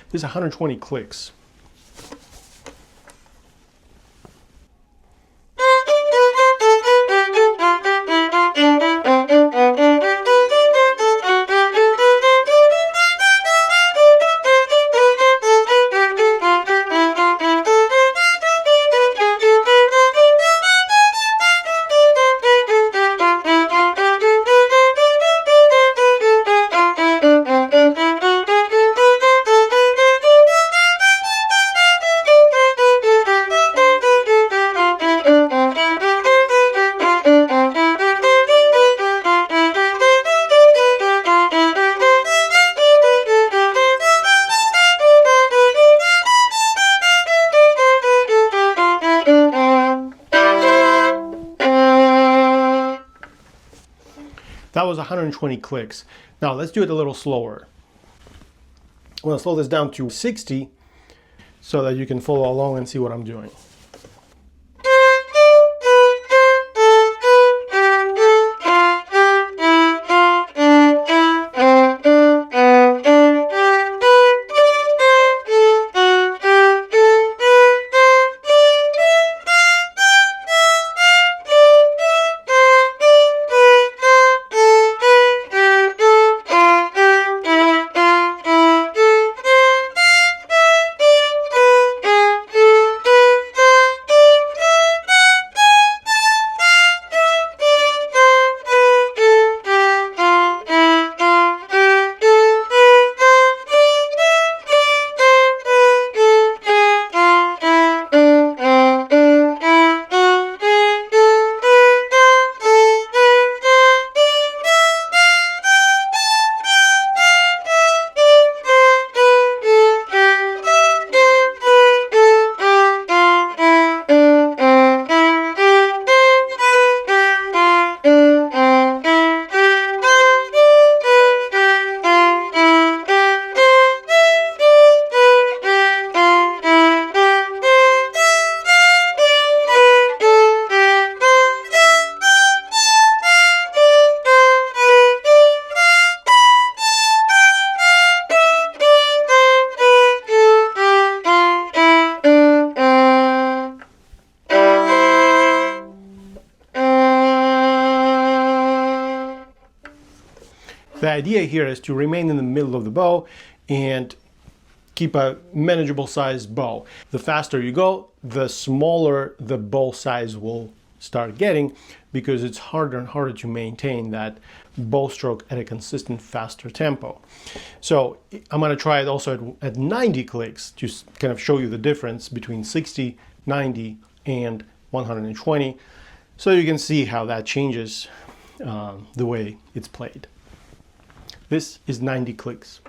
This is 120 clicks. That was 120 clicks. Now let's do it a little slower. I'm going to slow this down to 60 so that you can follow along and see what I'm doing. The idea here is to remain in the middle of the bow and keep a manageable sized bow. The faster you go, the smaller the bow size will start getting, because it's harder and harder to maintain that bow stroke at a consistent faster tempo. So I'm going to try it also at 90 clicks to kind of show you the difference between 60, 90 and 120, so you can see how that changes the way it's played. This is 90 clicks.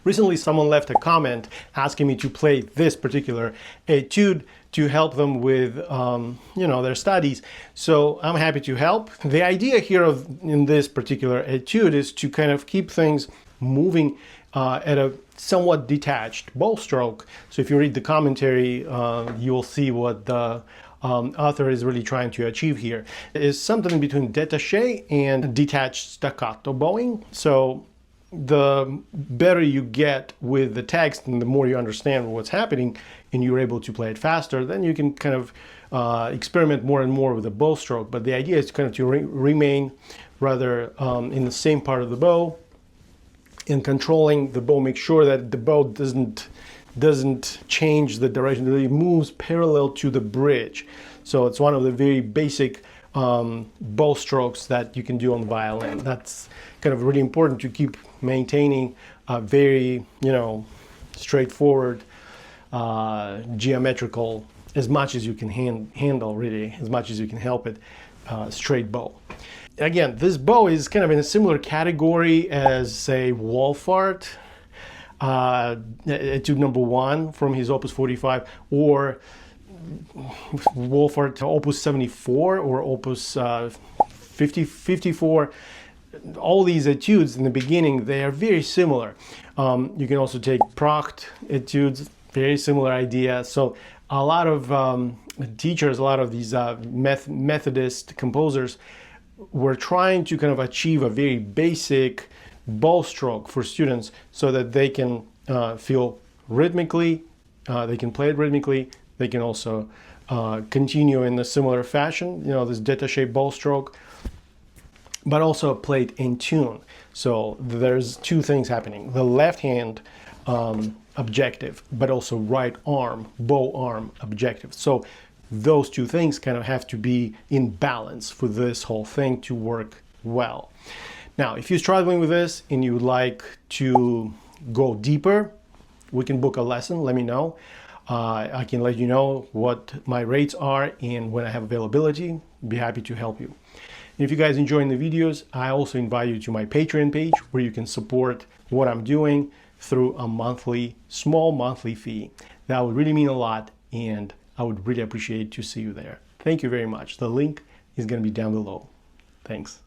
Recently, someone left a comment asking me to play this particular etude to help them with, their studies. So I'm happy to help. The idea here in this particular etude is to kind of keep things moving at a somewhat detached bow stroke. So if you read the commentary, you will see what the author is really trying to achieve here. It is something between detached and detached staccato bowing. So the better you get with the text and the more you understand what's happening and you're able to play it faster, then you can kind of experiment more and more with the bow stroke. But the idea is kind of to remain rather in the same part of the bow, and controlling the bow, make sure that the bow doesn't change the direction, that it moves parallel to the bridge. So it's one of the very basic bow strokes that you can do on the violin. That's kind of really important to keep maintaining a very, straightforward, geometrical, as much as you can handle, really, as much as you can help it, straight bow. Again, this bow is kind of in a similar category as, say, Wolfart, Etude number 1 from his Opus 45, or Wolfart Opus 74 or Opus 54. All these etudes in the beginning, they are very similar. You can also take Pracht etudes, very similar idea. So a lot of teachers, a lot of these Methodist composers were trying to kind of achieve a very basic bow stroke for students so that they can feel rhythmically, they can play it rhythmically, they can also continue in a similar fashion, this detached bow stroke, but also play it in tune. So there's two things happening: the left hand objective, but also right arm, bow arm objective. So those two things kind of have to be in balance for this whole thing to work well. Now, if you're struggling with this and you would like to go deeper, we can book a lesson. Let me know. I can let you know what my rates are and when I have availability. Be happy to help you. And if you guys enjoying the videos, I also invite you to my Patreon page where you can support what I'm doing through a small monthly fee. That would really mean a lot, and I would really appreciate to see you there. Thank you very much. The link is going to be down below. Thanks.